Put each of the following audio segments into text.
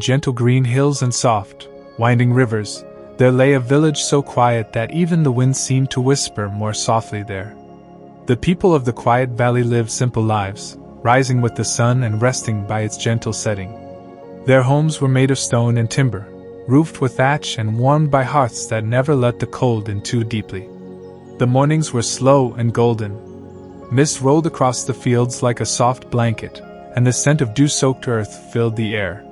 gentle green hills and soft, winding rivers, there lay a village so quiet that even the wind seemed to whisper more softly there. The people of the quiet valley lived simple lives, rising with the sun and resting by its gentle setting. Their homes were made of stone and timber, roofed with thatch and warmed by hearths that never let the cold in too deeply. The mornings were slow and golden. Mist rolled across the fields like a soft blanket, and the scent of dew-soaked earth filled the air.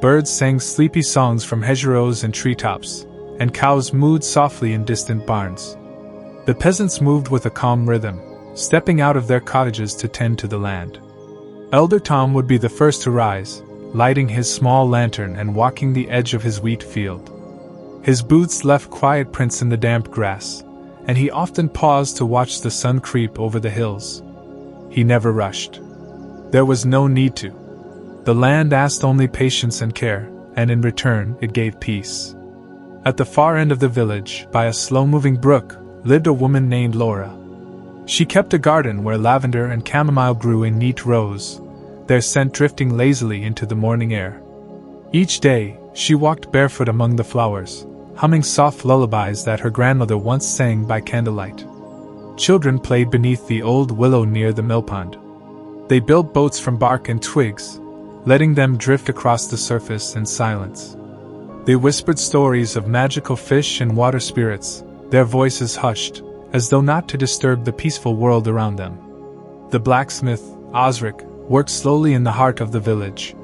Birds sang sleepy songs from hedgerows and treetops, and cows mooed softly in distant barns. The peasants moved with a calm rhythm, stepping out of their cottages to tend to the land. Elder Tom would be the first to rise, lighting his small lantern and walking the edge of his wheat field. His boots left quiet prints in the damp grass, and he often paused to watch the sun creep over the hills. He never rushed. There was no need to. The land asked only patience and care, and in return it gave peace. At the far end of the village, by a slow-moving brook, lived a woman named Laura. She kept a garden where lavender and chamomile grew in neat rows, their scent drifting lazily into the morning air. Each day, she walked barefoot among the flowers, humming soft lullabies that her grandmother once sang by candlelight. Children played beneath the old willow near the millpond. They built boats from bark and twigs, letting them drift across the surface in silence. They whispered stories of magical fish and water spirits, their voices hushed, as though not to disturb the peaceful world around them. The blacksmith, Osric, worked slowly in the heart of the village.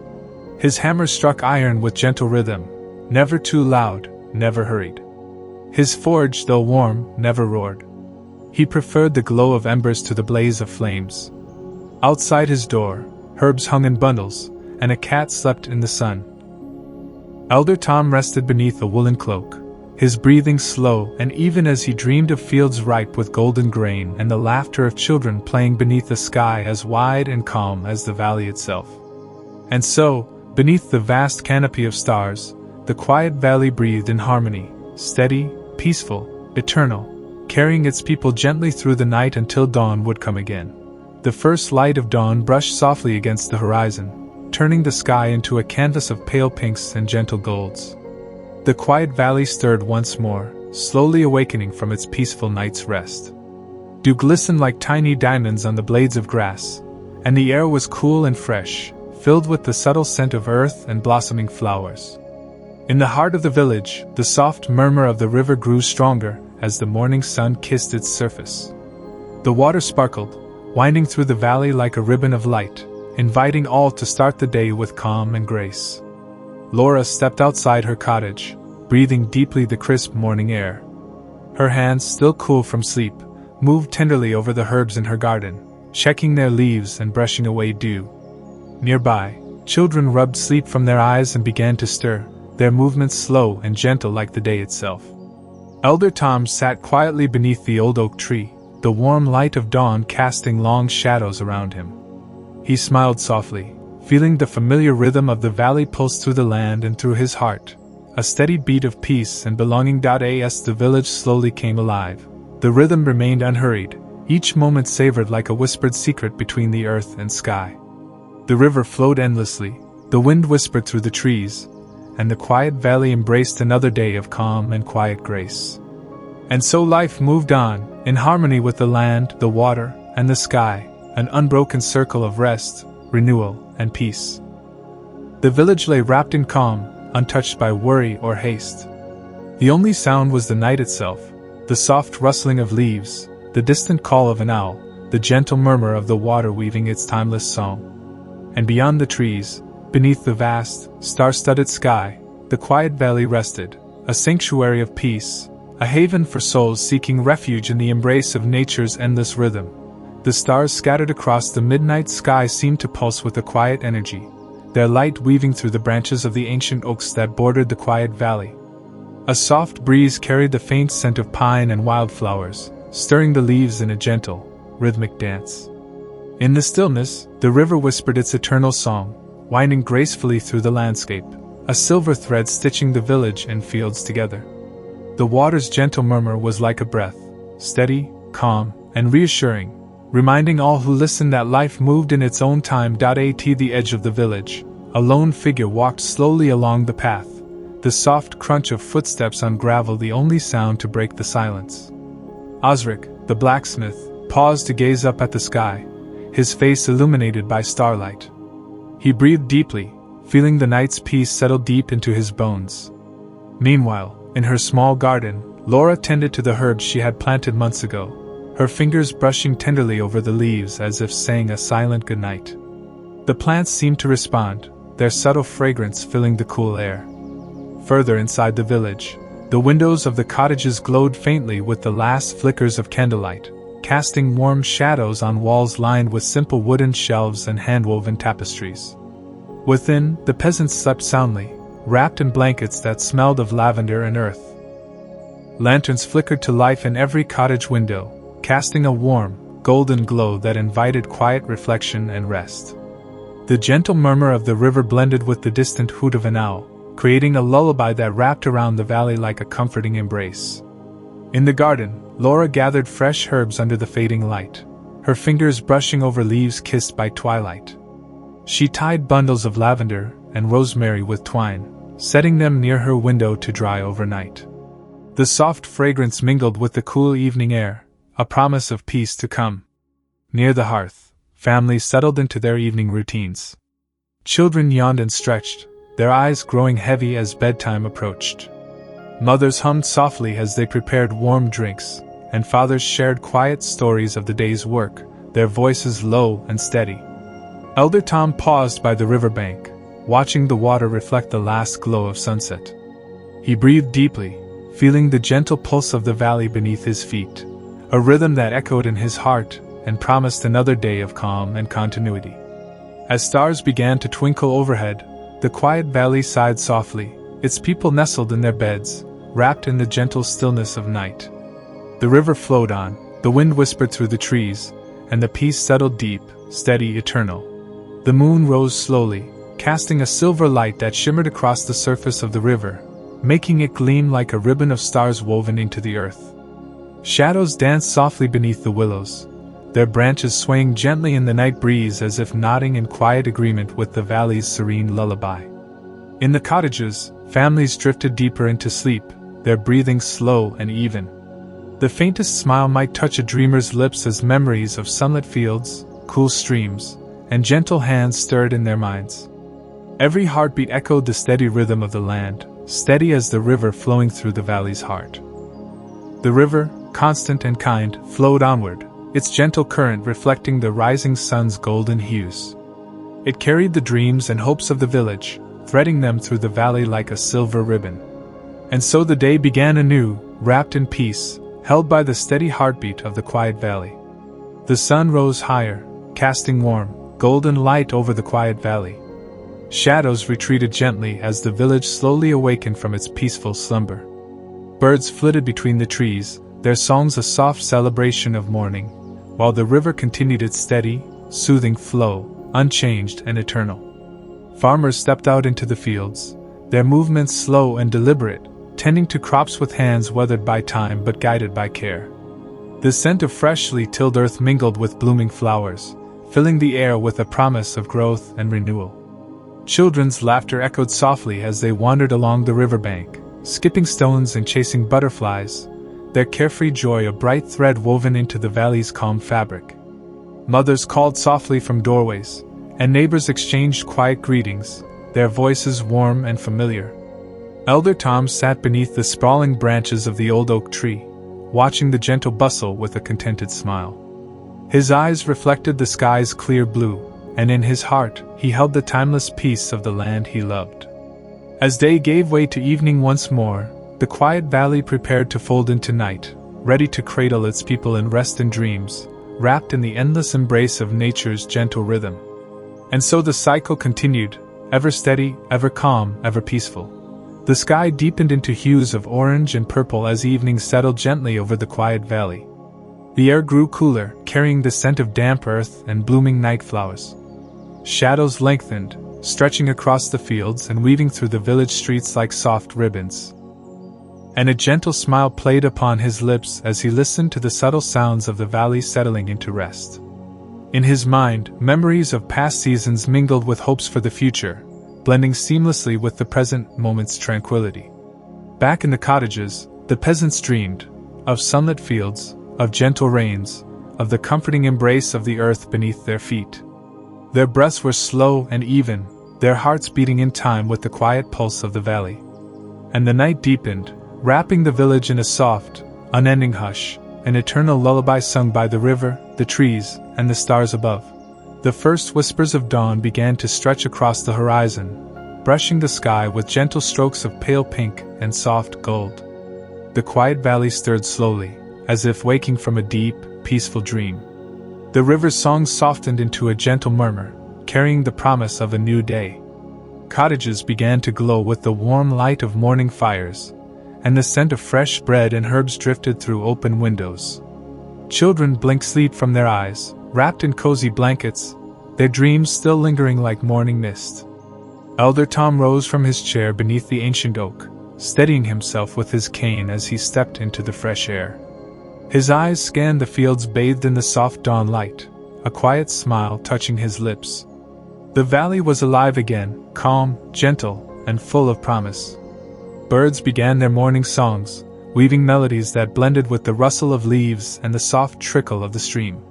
His hammer struck iron with gentle rhythm, never too loud, never hurried. His forge, though warm, never roared. He preferred the glow of embers to the blaze of flames. Outside his door, herbs hung in bundles, and a cat slept in the sun. Elder Tom rested beneath a woolen cloak, his breathing slow and even as he dreamed of fields ripe with golden grain and the laughter of children playing beneath a sky as wide and calm as the valley itself. And so, beneath the vast canopy of stars, the quiet valley breathed in harmony, steady, peaceful, eternal, carrying its people gently through the night until dawn would come again. The first light of dawn brushed softly against the horizon, turning the sky into a canvas of pale pinks and gentle golds. The quiet valley stirred once more, slowly awakening from its peaceful night's rest. Dew glistened like tiny diamonds on the blades of grass, and the air was cool and fresh, filled with the subtle scent of earth and blossoming flowers. In the heart of the village, the soft murmur of the river grew stronger as the morning sun kissed its surface. The water sparkled, winding through the valley like a ribbon of light, inviting all to start the day with calm and grace. Laura stepped outside her cottage, breathing deeply the crisp morning air. Her hands, still cool from sleep, moved tenderly over the herbs in her garden, checking their leaves and brushing away dew. Nearby, children rubbed sleep from their eyes and began to stir, their movements slow and gentle like the day itself. Elder Tom sat quietly beneath the old oak tree, the warm light of dawn casting long shadows around him. He smiled softly, feeling the familiar rhythm of the valley pulse through the land and through his heart, a steady beat of peace and belonging. As the village slowly came alive, the rhythm remained unhurried, each moment savored like a whispered secret between the earth and sky. The river flowed endlessly, the wind whispered through the trees, and the quiet valley embraced another day of calm and quiet grace. And so life moved on, in harmony with the land, the water, and the sky, an unbroken circle of rest, renewal, and peace. The village lay wrapped in calm, untouched by worry or haste. The only sound was the night itself, the soft rustling of leaves, the distant call of an owl, the gentle murmur of the water weaving its timeless song. And beyond the trees, beneath the vast, star-studded sky, the quiet valley rested, a sanctuary of peace, a haven for souls seeking refuge in the embrace of nature's endless rhythm. The stars scattered across the midnight sky seemed to pulse with a quiet energy, their light weaving through the branches of the ancient oaks that bordered the quiet valley. A soft breeze carried the faint scent of pine and wildflowers, stirring the leaves in a gentle, rhythmic dance. In the stillness, the river whispered its eternal song, winding gracefully through the landscape, a silver thread stitching the village and fields together. The water's gentle murmur was like a breath, steady, calm, and reassuring, reminding all who listened that life moved in its own time. At the edge of the village, A lone figure walked slowly along the path, the soft crunch of footsteps on gravel the only sound to break the silence. Osric, the blacksmith, paused to gaze up at the sky, his face illuminated by starlight. He breathed deeply, feeling the night's peace settle deep into his bones. Meanwhile, in her small garden, Laura tended to the herbs she had planted months ago, her fingers brushing tenderly over the leaves as if saying a silent goodnight. The plants seemed to respond, their subtle fragrance filling the cool air. Further inside the village, the windows of the cottages glowed faintly with the last flickers of candlelight, casting warm shadows on walls lined with simple wooden shelves and hand-woven tapestries. Within, the peasants slept soundly, wrapped in blankets that smelled of lavender and earth. Lanterns flickered to life in every cottage window, casting a warm, golden glow that invited quiet reflection and rest. The gentle murmur of the river blended with the distant hoot of an owl, creating a lullaby that wrapped around the valley like a comforting embrace. In the garden, Laura gathered fresh herbs under the fading light, her fingers brushing over leaves kissed by twilight. She tied bundles of lavender and rosemary with twine, setting them near her window to dry overnight. The soft fragrance mingled with the cool evening air, a promise of peace to come. Near the hearth, families settled into their evening routines. Children yawned and stretched, their eyes growing heavy as bedtime approached. Mothers hummed softly as they prepared warm drinks, and fathers shared quiet stories of the day's work, their voices low and steady. Elder Tom paused by the riverbank, watching the water reflect the last glow of sunset. He breathed deeply, feeling the gentle pulse of the valley beneath his feet, a rhythm that echoed in his heart and promised another day of calm and continuity. As stars began to twinkle overhead, the quiet valley sighed softly, its people nestled in their beds, wrapped in the gentle stillness of night. The river flowed on, the wind whispered through the trees, and the peace settled deep, steady, eternal. The moon rose slowly, casting a silver light that shimmered across the surface of the river, making it gleam like a ribbon of stars woven into the earth. Shadows danced softly beneath the willows, their branches swaying gently in the night breeze as if nodding in quiet agreement with the valley's serene lullaby. In the cottages, families drifted deeper into sleep, their breathing slow and even. The faintest smile might touch a dreamer's lips as memories of sunlit fields, cool streams, and gentle hands stirred in their minds. Every heartbeat echoed the steady rhythm of the land, steady as the river flowing through the valley's heart. The river, constant and kind, flowed onward, its gentle current reflecting the rising sun's golden hues. It carried the dreams and hopes of the village, threading them through the valley like a silver ribbon. And so the day began anew, wrapped in peace, held by the steady heartbeat of the quiet valley. The sun rose higher, casting warm, golden light over the quiet valley. Shadows retreated gently as the village slowly awakened from its peaceful slumber. Birds flitted between the trees, their songs a soft celebration of morning, while the river continued its steady, soothing flow, unchanged and eternal. Farmers stepped out into the fields, their movements slow and deliberate, tending to crops with hands weathered by time but guided by care. The scent of freshly tilled earth mingled with blooming flowers, filling the air with a promise of growth and renewal. Children's laughter echoed softly as they wandered along the riverbank, skipping stones and chasing butterflies, their carefree joy a bright thread woven into the valley's calm fabric. Mothers called softly from doorways, and neighbors exchanged quiet greetings, their voices warm and familiar. Elder Tom sat beneath the sprawling branches of the old oak tree, watching the gentle bustle with a contented smile. His eyes reflected the sky's clear blue, and in his heart he held the timeless peace of the land he loved. As day gave way to evening once more, the quiet valley prepared to fold into night, ready to cradle its people in rest and dreams, wrapped in the endless embrace of nature's gentle rhythm. And so the cycle continued, ever steady, ever calm, ever peaceful. The sky deepened into hues of orange and purple as evening settled gently over the quiet valley. The air grew cooler, carrying the scent of damp earth and blooming night flowers. Shadows lengthened, stretching across the fields and weaving through the village streets like soft ribbons. And a gentle smile played upon his lips as he listened to the subtle sounds of the valley settling into rest. In his mind, memories of past seasons mingled with hopes for the future, blending seamlessly with the present moment's tranquility. Back in the cottages, the peasants dreamed of sunlit fields, of gentle rains, of the comforting embrace of the earth beneath their feet. Their breaths were slow and even, their hearts beating in time with the quiet pulse of the valley. And the night deepened, wrapping the village in a soft, unending hush, an eternal lullaby sung by the river, the trees, and the stars above. The first whispers of dawn began to stretch across the horizon, brushing the sky with gentle strokes of pale pink and soft gold. The quiet valley stirred slowly, as if waking from a deep, peaceful dream. The river's song softened into a gentle murmur, carrying the promise of a new day. Cottages began to glow with the warm light of morning fires, and the scent of fresh bread and herbs drifted through open windows. Children blinked sleep from their eyes, wrapped in cozy blankets, their dreams still lingering like morning mist. Elder Tom rose from his chair beneath the ancient oak, steadying himself with his cane as he stepped into the fresh air. His eyes scanned the fields bathed in the soft dawn light, a quiet smile touching his lips. The valley was alive again, calm, gentle, and full of promise. Birds began their morning songs, weaving melodies that blended with the rustle of leaves and the soft trickle of the stream.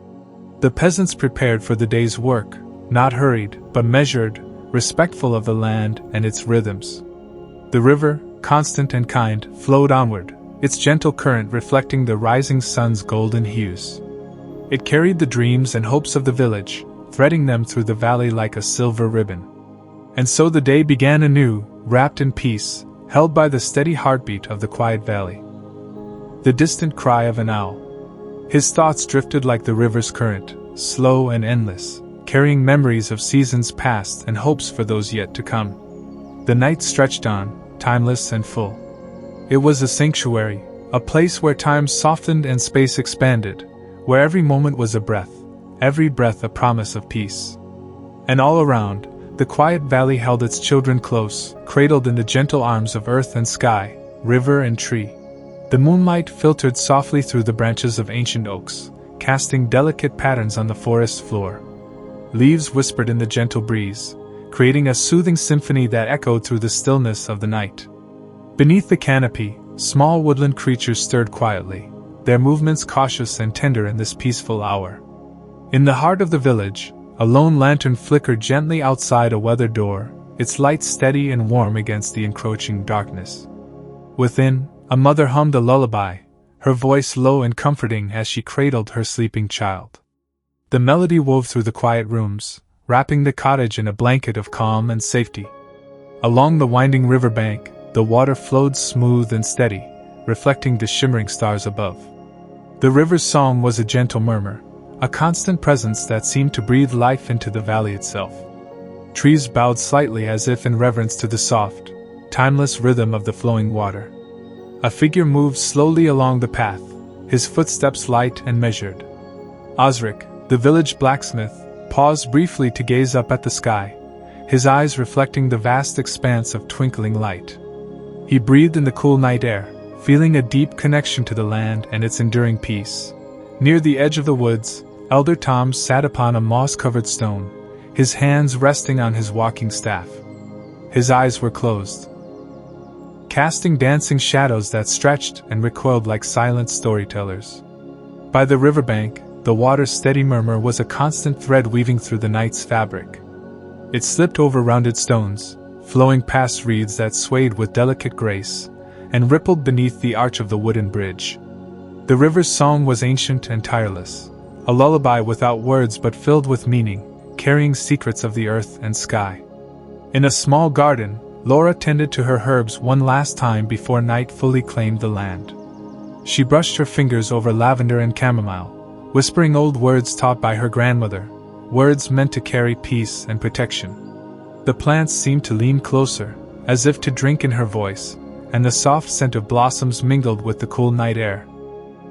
The peasants prepared for the day's work, not hurried, but measured, respectful of the land and its rhythms. The river, constant and kind, flowed onward, its gentle current reflecting the rising sun's golden hues. It carried the dreams and hopes of the village, threading them through the valley like a silver ribbon. And so the day began anew, wrapped in peace, held by the steady heartbeat of the quiet valley. The distant cry of an owl. His thoughts drifted like the river's current, slow and endless, carrying memories of seasons past and hopes for those yet to come. The night stretched on, timeless and full. It was a sanctuary, a place where time softened and space expanded, where every moment was a breath, every breath a promise of peace. And all around, the quiet valley held its children close, cradled in the gentle arms of earth and sky, river and tree. The moonlight filtered softly through the branches of ancient oaks, casting delicate patterns on the forest floor. Leaves whispered in the gentle breeze, creating a soothing symphony that echoed through the stillness of the night. Beneath the canopy, small woodland creatures stirred quietly, their movements cautious and tender in this peaceful hour. In the heart of the village, a lone lantern flickered gently outside a weathered door, its light steady and warm against the encroaching darkness. Within, a mother hummed a lullaby, her voice low and comforting as she cradled her sleeping child. The melody wove through the quiet rooms, wrapping the cottage in a blanket of calm and safety. Along the winding river bank, the water flowed smooth and steady, reflecting the shimmering stars above. The river's song was a gentle murmur, a constant presence that seemed to breathe life into the valley itself. Trees bowed slightly as if in reverence to the soft, timeless rhythm of the flowing water. A figure moved slowly along the path, his footsteps light and measured. Osric, the village blacksmith, paused briefly to gaze up at the sky, his eyes reflecting the vast expanse of twinkling light. He breathed in the cool night air, feeling a deep connection to the land and its enduring peace. Near the edge of the woods, Elder Tom sat upon a moss-covered stone, his hands resting on his walking staff. His eyes were closed, casting dancing shadows that stretched and recoiled like silent storytellers. By the riverbank, the water's steady murmur was a constant thread weaving through the night's fabric. It slipped over rounded stones, flowing past reeds that swayed with delicate grace, and rippled beneath the arch of the wooden bridge. The river's song was ancient and tireless, a lullaby without words but filled with meaning, carrying secrets of the earth and sky. In a small garden, Laura tended to her herbs one last time before night fully claimed the land. She brushed her fingers over lavender and chamomile, whispering old words taught by her grandmother, words meant to carry peace and protection. The plants seemed to lean closer, as if to drink in her voice, and the soft scent of blossoms mingled with the cool night air.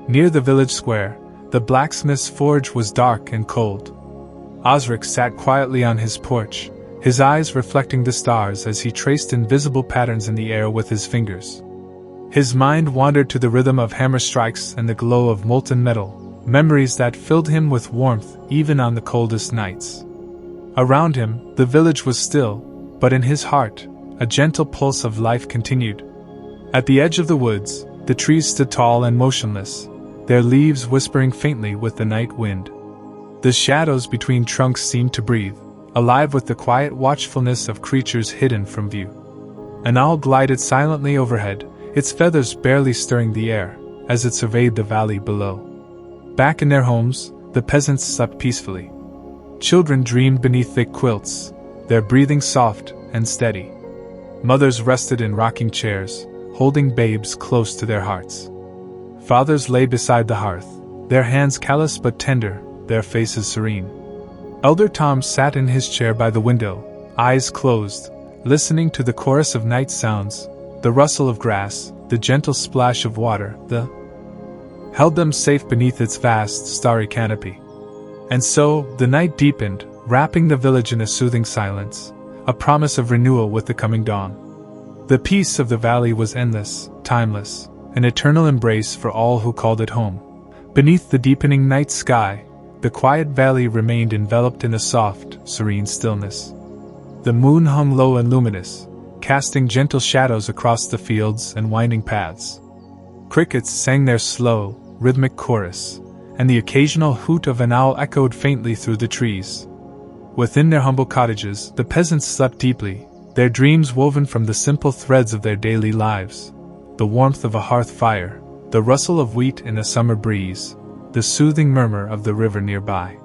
Near the village square, the blacksmith's forge was dark and cold. Osric sat quietly on his porch, his eyes reflecting the stars as he traced invisible patterns in the air with his fingers. His mind wandered to the rhythm of hammer strikes and the glow of molten metal, memories that filled him with warmth even on the coldest nights. Around him, the village was still, but in his heart, a gentle pulse of life continued. At the edge of the woods, the trees stood tall and motionless, their leaves whispering faintly with the night wind. The shadows between trunks seemed to breathe, alive with the quiet watchfulness of creatures hidden from view. An owl glided silently overhead, its feathers barely stirring the air, as it surveyed the valley below. Back in their homes, the peasants slept peacefully. Children dreamed beneath thick quilts, their breathing soft and steady. Mothers rested in rocking chairs, holding babes close to their hearts. Fathers lay beside the hearth, their hands callous but tender, their faces serene. Elder Tom sat in his chair by the window, eyes closed, listening to the chorus of night sounds, the rustle of grass, the gentle splash of water, held them safe beneath its vast, starry canopy. And so, the night deepened, wrapping the village in a soothing silence, a promise of renewal with the coming dawn. The peace of the valley was endless, timeless, an eternal embrace for all who called it home. Beneath the deepening night sky, the quiet valley remained enveloped in a soft, serene stillness. The moon hung low and luminous, casting gentle shadows across the fields and winding paths. Crickets sang their slow, rhythmic chorus, and the occasional hoot of an owl echoed faintly through the trees. Within their humble cottages, the peasants slept deeply, their dreams woven from the simple threads of their daily lives. The warmth of a hearth fire, the rustle of wheat in a summer breeze, the soothing murmur of the river nearby.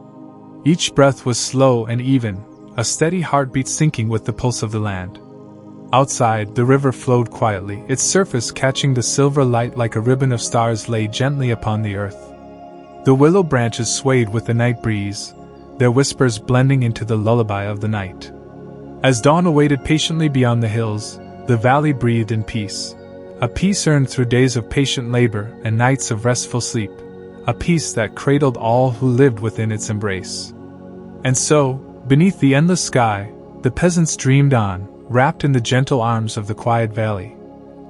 Each breath was slow and even, a steady heartbeat syncing with the pulse of the land. Outside, the river flowed quietly, its surface catching the silver light like a ribbon of stars lay gently upon the earth. The willow branches swayed with the night breeze, their whispers blending into the lullaby of the night. As dawn awaited patiently beyond the hills, the valley breathed in peace. A peace earned through days of patient labor and nights of restful sleep, a peace that cradled all who lived within its embrace. And so, beneath the endless sky, the peasants dreamed on, wrapped in the gentle arms of the quiet valley.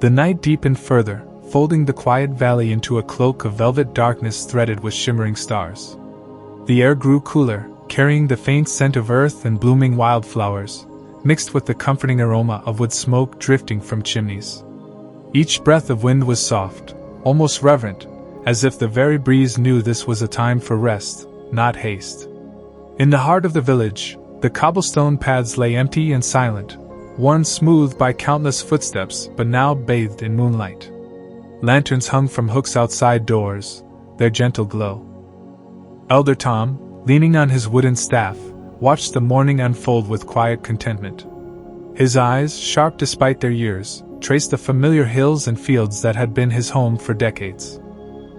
The night deepened further, folding the quiet valley into a cloak of velvet darkness threaded with shimmering stars. The air grew cooler, carrying the faint scent of earth and blooming wildflowers, mixed with the comforting aroma of wood smoke drifting from chimneys. Each breath of wind was soft, almost reverent, as if the very breeze knew this was a time for rest, not haste. In the heart of the village, the cobblestone paths lay empty and silent, worn smooth by countless footsteps but now bathed in moonlight. Lanterns hung from hooks outside doors, their gentle glow. Elder Tom, leaning on his wooden staff, watched the morning unfold with quiet contentment. His eyes, sharp despite their years, traced the familiar hills and fields that had been his home for decades.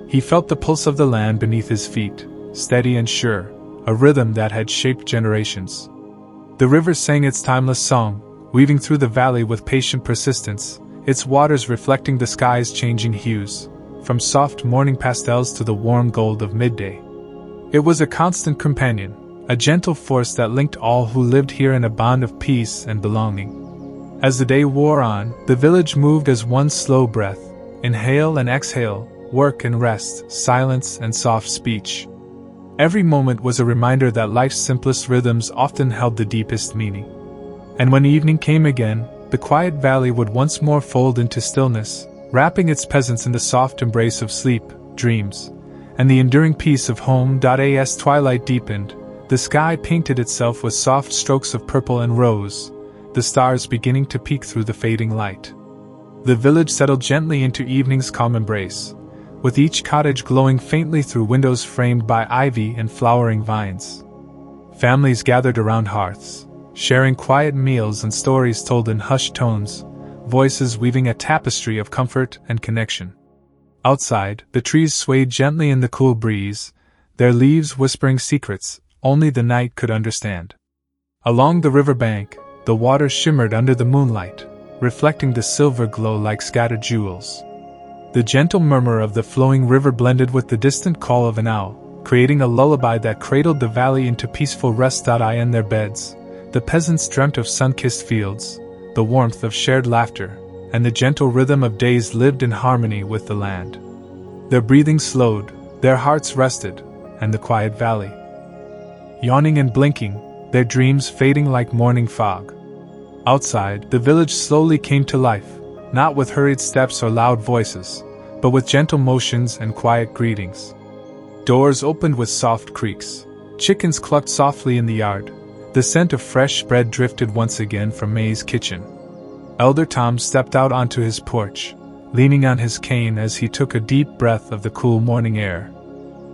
He felt the pulse of the land beneath his feet, steady and sure, a rhythm that had shaped generations. The river sang its timeless song, weaving through the valley with patient persistence, its waters reflecting the sky's changing hues, from soft morning pastels to the warm gold of midday. It was a constant companion, a gentle force that linked all who lived here in a bond of peace and belonging. As the day wore on, the village moved as one slow breath, inhale and exhale, work and rest, silence and soft speech. Every moment was a reminder that life's simplest rhythms often held the deepest meaning. And when evening came again, the quiet valley would once more fold into stillness, wrapping its peasants in the soft embrace of sleep, dreams, and the enduring peace of home. As twilight deepened, the sky painted itself with soft strokes of purple and rose, the stars beginning to peek through the fading light. The village settled gently into evening's calm embrace, with each cottage glowing faintly through windows framed by ivy and flowering vines. Families gathered around hearths, sharing quiet meals and stories told in hushed tones, voices weaving a tapestry of comfort and connection. Outside, the trees swayed gently in the cool breeze, their leaves whispering secrets only the night could understand. Along the river bank, the water shimmered under the moonlight, reflecting the silver glow like scattered jewels. The gentle murmur of the flowing river blended with the distant call of an owl, creating a lullaby that cradled the valley into peaceful rest. In their beds, the peasants dreamt of sun-kissed fields, the warmth of shared laughter, and the gentle rhythm of days lived in harmony with the land. Their breathing slowed, their hearts rested, and the quiet valley, yawning and blinking, their dreams fading like morning fog. Outside, the village slowly came to life, not with hurried steps or loud voices, but with gentle motions and quiet greetings. Doors opened with soft creaks. Chickens clucked softly in the yard. The scent of fresh bread drifted once again from May's kitchen. Elder Tom stepped out onto his porch, leaning on his cane as he took a deep breath of the cool morning air.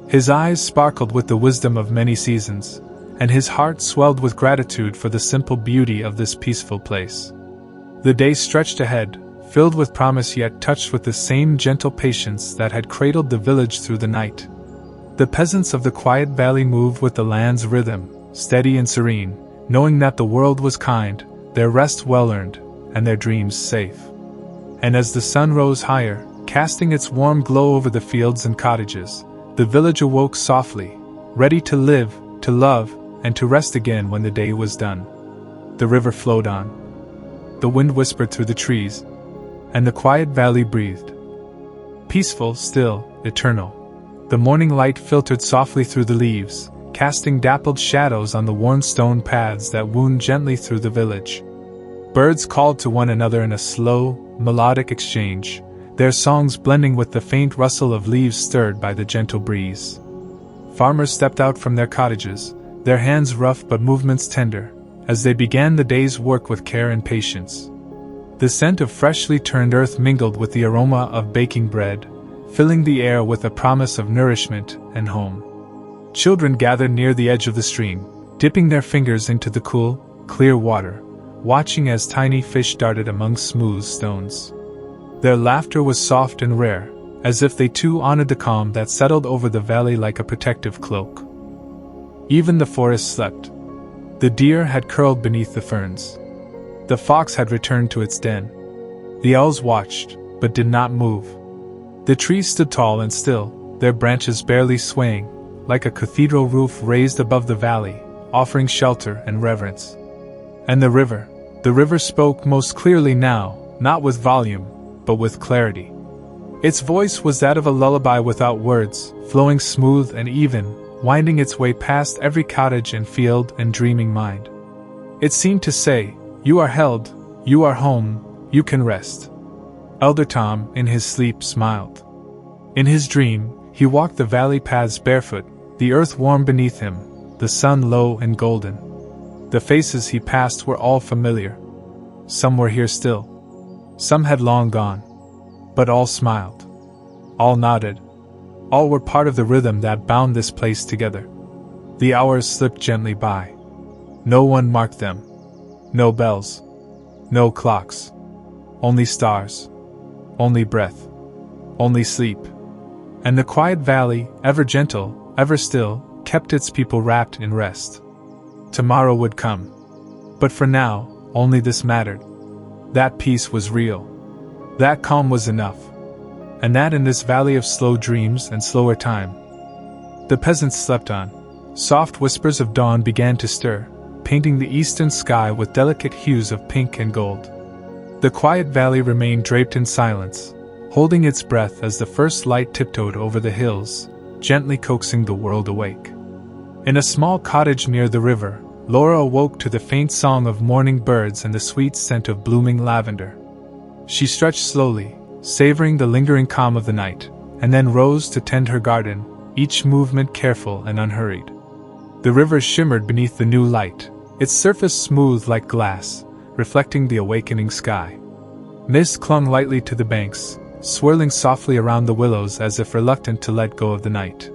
His eyes sparkled with the wisdom of many seasons, and his heart swelled with gratitude for the simple beauty of this peaceful place. The day stretched ahead, filled with promise yet touched with the same gentle patience that had cradled the village through the night. The peasants of the quiet valley moved with the land's rhythm, steady and serene, knowing that the world was kind, their rest well-earned, and their dreams safe. And as the sun rose higher, casting its warm glow over the fields and cottages, the village awoke softly, ready to live, to love, and to rest again when the day was done. The river flowed on. The wind whispered through the trees, and the quiet valley breathed. Peaceful, still, eternal. The morning light filtered softly through the leaves, casting dappled shadows on the worn stone paths that wound gently through the village. Birds called to one another in a slow, melodic exchange, their songs blending with the faint rustle of leaves stirred by the gentle breeze. Farmers stepped out from their cottages, their hands rough but movements tender, as they began the day's work with care and patience. The scent of freshly turned earth mingled with the aroma of baking bread, filling the air with a promise of nourishment and home. Children gathered near the edge of the stream, dipping their fingers into the cool, clear water, watching as tiny fish darted among smooth stones. Their laughter was soft and rare, as if they too honored the calm that settled over the valley like a protective cloak. Even the forest slept. The deer had curled beneath the ferns. The fox had returned to its den. The owls watched, but did not move. The trees stood tall and still, their branches barely swaying, like a cathedral roof raised above the valley, offering shelter and reverence. And the river spoke most clearly now, not with volume, but with clarity. Its voice was that of a lullaby without words, flowing smooth and even, winding its way past every cottage and field and dreaming mind. It seemed to say, "You are held, you are home, you can rest." Elder Tom, in his sleep, smiled. In his dream, he walked the valley paths barefoot, the earth warm beneath him, the sun low and golden. The faces he passed were all familiar. Some were here still. Some had long gone. But all smiled. All nodded. All were part of the rhythm that bound this place together. The hours slipped gently by. No one marked them. No bells. No clocks. Only stars. Only breath. Only sleep. And the quiet valley, ever gentle, ever still, kept its people wrapped in rest. Tomorrow would come. But for now, only this mattered. That peace was real. That calm was enough. And that in this valley of slow dreams and slower time. The peasants slept on. Soft whispers of dawn began to stir, painting the eastern sky with delicate hues of pink and gold. The quiet valley remained draped in silence, holding its breath as the first light tiptoed over the hills, gently coaxing the world awake. In a small cottage near the river, Laura awoke to the faint song of morning birds and the sweet scent of blooming lavender. She stretched slowly, savoring the lingering calm of the night, and then rose to tend her garden, each movement careful and unhurried. The river shimmered beneath the new light, its surface smooth like glass, reflecting the awakening sky. Mist clung lightly to the banks, swirling softly around the willows as if reluctant to let go of the night.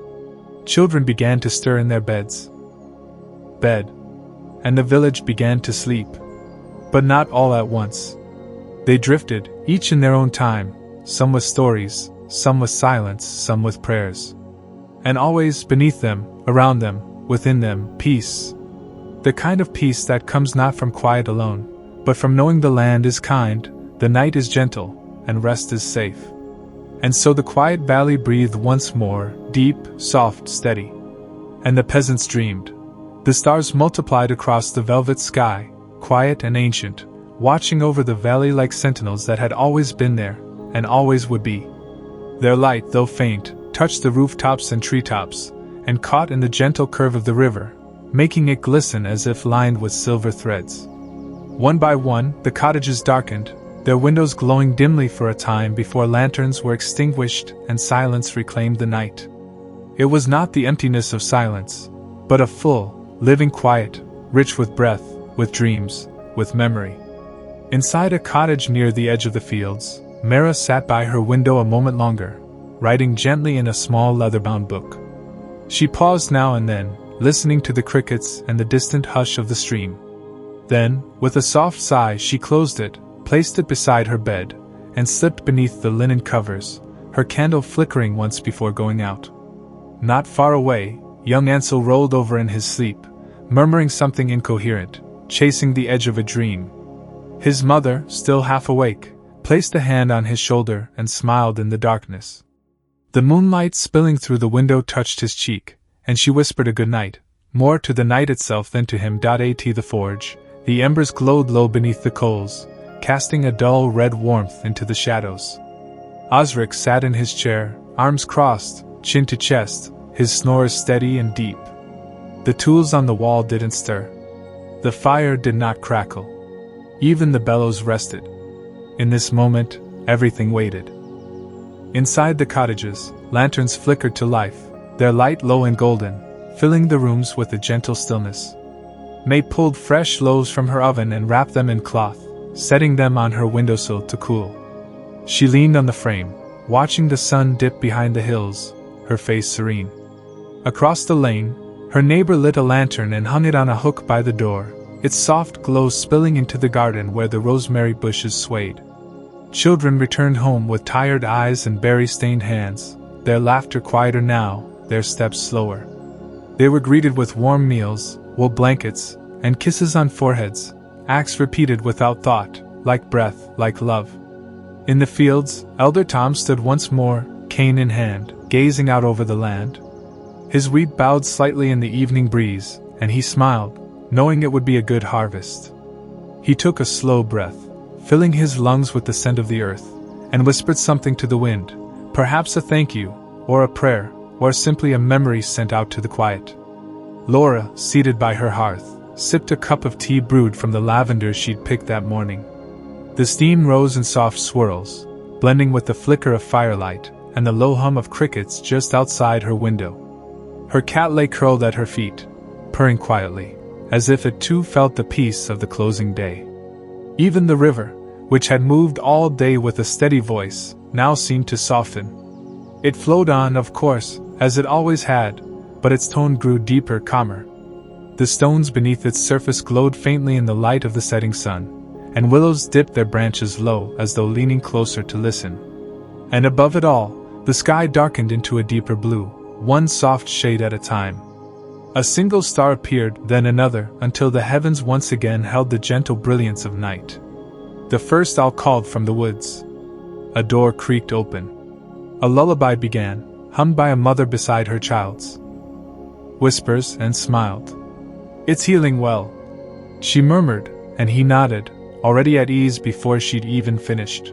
Children began to stir in their beds. And the village began to sleep. But not all at once. They drifted, each in their own time, some with stories, some with silence, some with prayers. And always, beneath them, around them, within them, peace. The kind of peace that comes not from quiet alone, but from knowing the land is kind, the night is gentle, and rest is safe. And so the quiet valley breathed once more, deep, soft, steady. And the peasants dreamed. The stars multiplied across the velvet sky, quiet and ancient, watching over the valley like sentinels that had always been there, and always would be. Their light, though faint, touched the rooftops and treetops, and caught in the gentle curve of the river, making it glisten as if lined with silver threads. One by one, the cottages darkened, their windows glowing dimly for a time before lanterns were extinguished and silence reclaimed the night. It was not the emptiness of silence, but a full, living quiet, rich with breath, with dreams, with memory. Inside a cottage near the edge of the fields, Mara sat by her window a moment longer, writing gently in a small leather-bound book. She paused now and then, listening to the crickets and the distant hush of the stream. Then, with a soft sigh, she closed it, placed it beside her bed, and slipped beneath the linen covers, her candle flickering once before going out. Not far away, young Ansel rolled over in his sleep, murmuring something incoherent, chasing the edge of a dream. His mother, still half awake, placed a hand on his shoulder and smiled in the darkness. The moonlight spilling through the window touched his cheek, and she whispered a good night, more to the night itself than to him. At the forge, the embers glowed low beneath the coals, casting a dull red warmth into the shadows. Osric sat in his chair, arms crossed, chin to chest, his snores steady and deep. The tools on the wall didn't stir. The fire did not crackle. Even the bellows rested. In this moment, everything waited. Inside the cottages, lanterns flickered to life, their light low and golden, filling the rooms with a gentle stillness. May pulled fresh loaves from her oven and wrapped them in cloth, setting them on her windowsill to cool. She leaned on the frame, watching the sun dip behind the hills, her face serene. Across the lane, her neighbor lit a lantern and hung it on a hook by the door, its soft glow spilling into the garden where the rosemary bushes swayed. Children returned home with tired eyes and berry-stained hands, their laughter quieter now, their steps slower. They were greeted with warm meals, wool blankets, and kisses on foreheads, acts repeated without thought, like breath, like love. In the fields, Elder Tom stood once more, cane in hand, gazing out over the land. His wheat bowed slightly in the evening breeze, and he smiled, knowing it would be a good harvest. He took a slow breath, filling his lungs with the scent of the earth, and whispered something to the wind, perhaps a thank you, or a prayer, or simply a memory sent out to the quiet. Laura, seated by her hearth, sipped a cup of tea brewed from the lavender she'd picked that morning. The steam rose in soft swirls, blending with the flicker of firelight and the low hum of crickets just outside her window. Her cat lay curled at her feet, purring quietly, as if it too felt the peace of the closing day. Even the river, which had moved all day with a steady voice, now seemed to soften. It flowed on, of course, as it always had, but its tone grew deeper, calmer. The stones beneath its surface glowed faintly in the light of the setting sun, and willows dipped their branches low as though leaning closer to listen. And above it all, the sky darkened into a deeper blue, one soft shade at a time. A single star appeared, then another, until the heavens once again held the gentle brilliance of night. The first owl called from the woods. A door creaked open. A lullaby began, hummed by a mother beside her child's. Whispers, and smiled. "It's healing well," she murmured, and he nodded, already at ease before she'd even finished.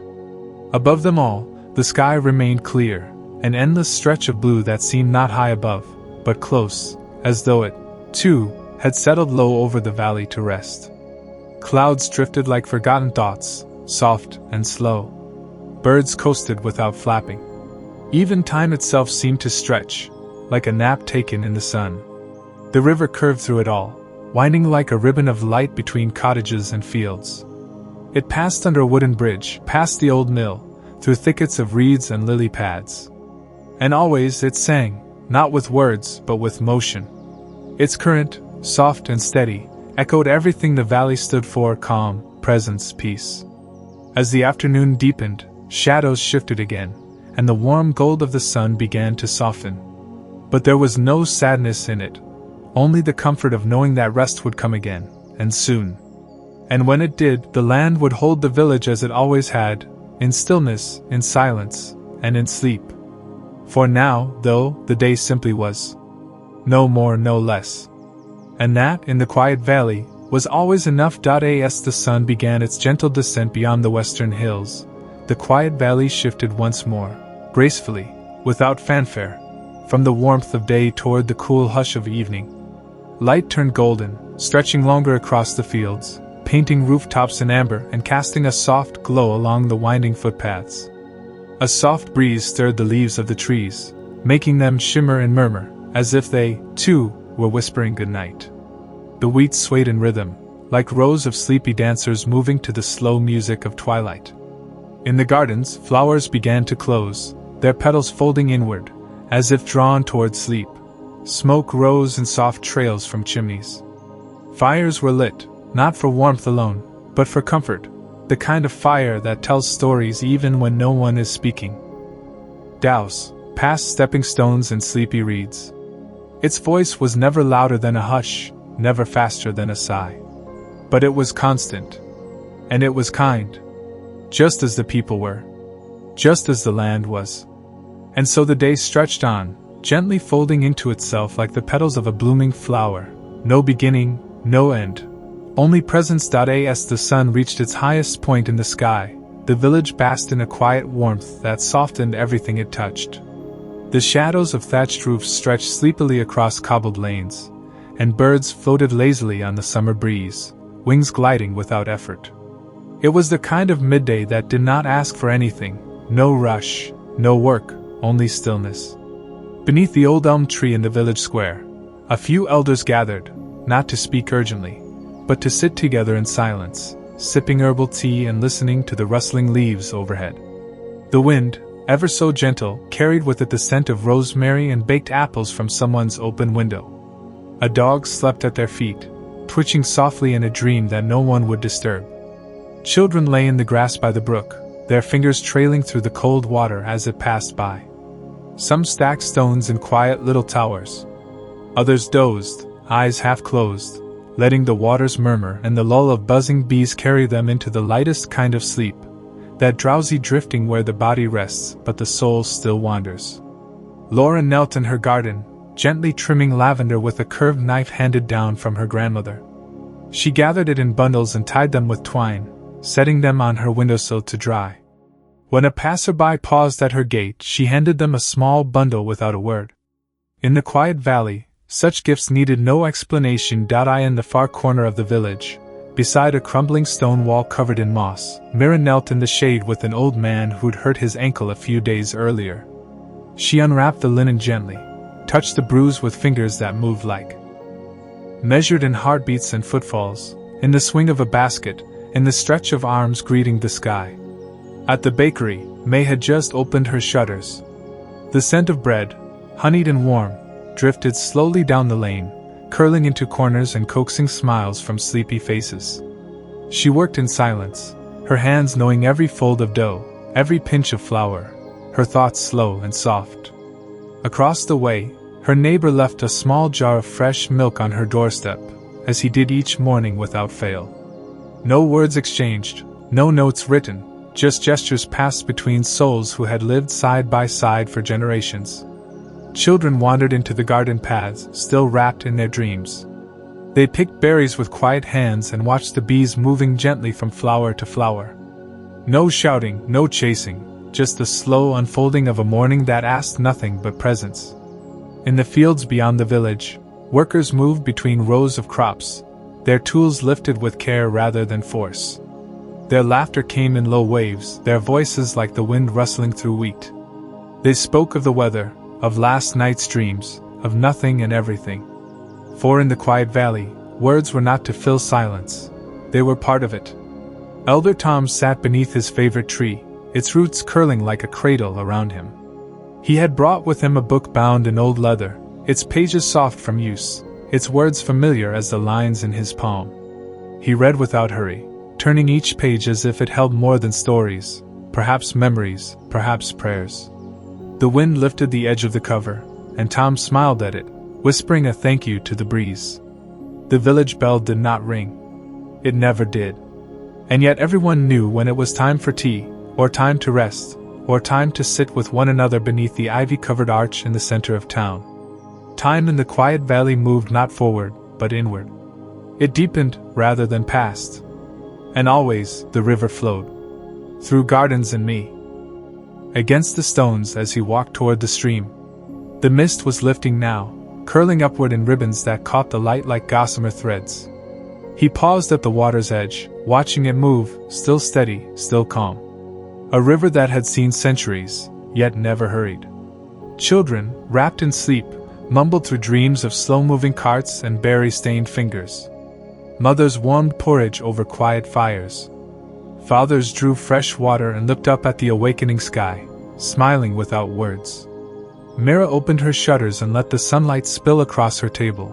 Above them all, the sky remained clear, an endless stretch of blue that seemed not high above, but close, as though it, too, had settled low over the valley to rest. Clouds drifted like forgotten thoughts, soft and slow. Birds coasted without flapping. Even time itself seemed to stretch, like a nap taken in the sun. The river curved through it all, winding like a ribbon of light between cottages and fields. It passed under a wooden bridge, past the old mill, through thickets of reeds and lily pads. And always it sang, not with words but with motion. Its current, soft and steady, echoed everything the valley stood for: calm, presence, peace. As the afternoon deepened, shadows shifted again, and the warm gold of the sun began to soften. But there was no sadness in it, only the comfort of knowing that rest would come again, and soon. And when it did, the land would hold the village as it always had, in stillness, in silence, and in sleep. For now, though, the day simply was. No more, no less. And that, in the quiet valley, was always enough. As the sun began its gentle descent beyond the western hills, the quiet valley shifted once more, gracefully, without fanfare, from the warmth of day toward the cool hush of evening. Light turned golden, stretching longer across the fields, painting rooftops in amber and casting a soft glow along the winding footpaths. A soft breeze stirred the leaves of the trees, making them shimmer and murmur, as if they, too, were whispering goodnight. The wheat swayed in rhythm, like rows of sleepy dancers moving to the slow music of twilight. In the gardens, flowers began to close, their petals folding inward, as if drawn toward sleep. Smoke rose in soft trails from chimneys. Fires were lit, not for warmth alone, but for comfort, the kind of fire that tells stories even when no one is speaking. Douse, past stepping stones and sleepy reeds. Its voice was never louder than a hush, never faster than a sigh. But it was constant. And it was kind. Just as the people were. Just as the land was. And so the day stretched on, gently folding into itself like the petals of a blooming flower. No beginning, no end. Only presence. As the sun reached its highest point in the sky, the village basked in a quiet warmth that softened everything it touched. The shadows of thatched roofs stretched sleepily across cobbled lanes, and birds floated lazily on the summer breeze, wings gliding without effort. It was the kind of midday that did not ask for anything, no rush, no work, only stillness. Beneath the old elm tree in the village square, a few elders gathered, not to speak urgently, but to sit together in silence, sipping herbal tea and listening to the rustling leaves overhead. The wind, ever so gentle, carried with it the scent of rosemary and baked apples from someone's open window. A dog slept at their feet, twitching softly in a dream that no one would disturb. Children lay in the grass by the brook, their fingers trailing through the cold water as it passed by. Some stacked stones in quiet little towers. Others dozed, eyes half closed, letting the waters murmur and the lull of buzzing bees carry them into the lightest kind of sleep, that drowsy drifting where the body rests but the soul still wanders. Laura knelt in her garden, gently trimming lavender with a curved knife handed down from her grandmother. She gathered it in bundles and tied them with twine, setting them on her windowsill to dry. When a passerby paused at her gate, she handed them a small bundle without a word. In the quiet valley, such gifts needed no explanation. In the far corner of the village, beside a crumbling stone wall covered in moss, Mira knelt in the shade with an old man who'd hurt his ankle a few days earlier. She unwrapped the linen gently, touched the bruise with fingers that moved like measured in heartbeats and footfalls, in the swing of a basket, in the stretch of arms greeting the sky. At the bakery, May had just opened her shutters. The scent of bread, honeyed and warm, drifted slowly down the lane, curling into corners and coaxing smiles from sleepy faces. She worked in silence, her hands knowing every fold of dough, every pinch of flour, her thoughts slow and soft. Across the way, her neighbor left a small jar of fresh milk on her doorstep, as he did each morning without fail. No words exchanged, no notes written, just gestures passed between souls who had lived side by side for generations. Children wandered into the garden paths, still wrapped in their dreams. They picked berries with quiet hands and watched the bees moving gently from flower to flower. No shouting, no chasing, just the slow unfolding of a morning that asked nothing but presence. In the fields beyond the village, workers moved between rows of crops, their tools lifted with care rather than force. Their laughter came in low waves, their voices like the wind rustling through wheat. They spoke of the weather, of last night's dreams, of nothing and everything. For in the quiet valley, words were not to fill silence, they were part of it. Elder Tom sat beneath his favorite tree, its roots curling like a cradle around him. He had brought with him a book bound in old leather, its pages soft from use, its words familiar as the lines in his palm. He read without hurry, turning each page as if it held more than stories, perhaps memories, perhaps prayers. The wind lifted the edge of the cover, and Tom smiled at it, whispering a thank you to the breeze. The village bell did not ring. It never did. And yet everyone knew when it was time for tea, or time to rest, or time to sit with one another beneath the ivy-covered arch in the center of town. Time in the quiet valley moved not forward, but inward. It deepened rather than passed. And always the river flowed. Through gardens and me. Against the stones as he walked toward the stream. The mist was lifting now, curling upward in ribbons that caught the light like gossamer threads. He paused at the water's edge, watching it move, still steady, still calm. A river that had seen centuries, yet never hurried. Children, wrapped in sleep, mumbled through dreams of slow-moving carts and berry-stained fingers. Mothers warmed porridge over quiet fires. Fathers drew fresh water and looked up at the awakening sky, smiling without words. Mira opened her shutters and let the sunlight spill across her table,